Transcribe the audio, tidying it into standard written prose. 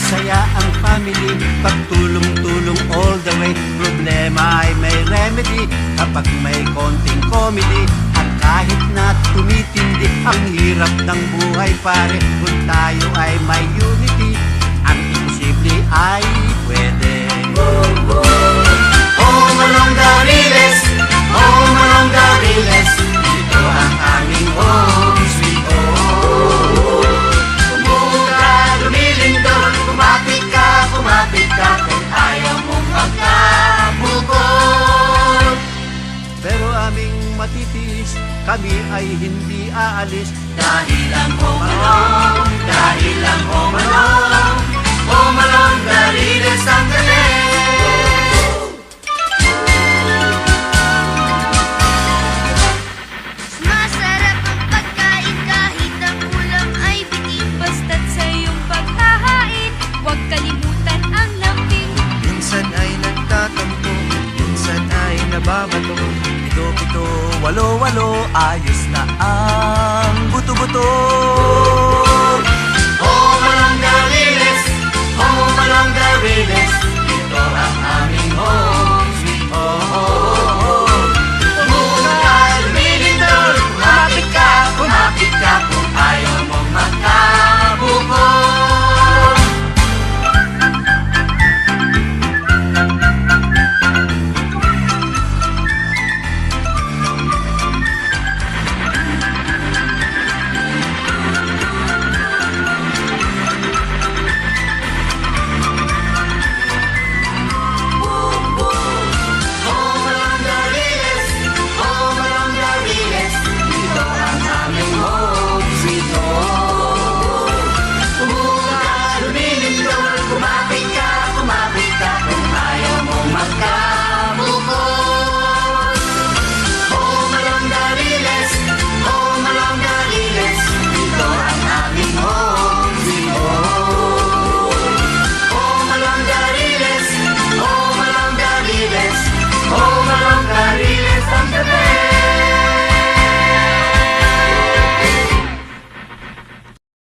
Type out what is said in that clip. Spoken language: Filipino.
masaya ang family, pagtulong-tulong all the way. Problema ay may remedy kapag may konting comedy. At kahit na tumitindi ang hirap ng buhay pare, kung tayo ay may unity, ang imposible ay pwede. Home along the Riles, home along the Riles, dito ang aming home sweet home. Kumuka, lumilindol, kumapit ka, kung ayaw mong magkabukod. Pero aming matitiis, kami ay hindi aalis. Dahil ang home along, dahil ang home along, home along the Riles ang galing. Masarap ang pagkain kahit ang ulam ay bitin. Basta't sa iyong paghahain, huwag kalimutan ang lambing. Minsan ay nagtatampo, minsan ay nababato. Pito-pito, walo-walo, ayos na ang buto-buto. Home along the Riles, home along the Riles, dito ang aming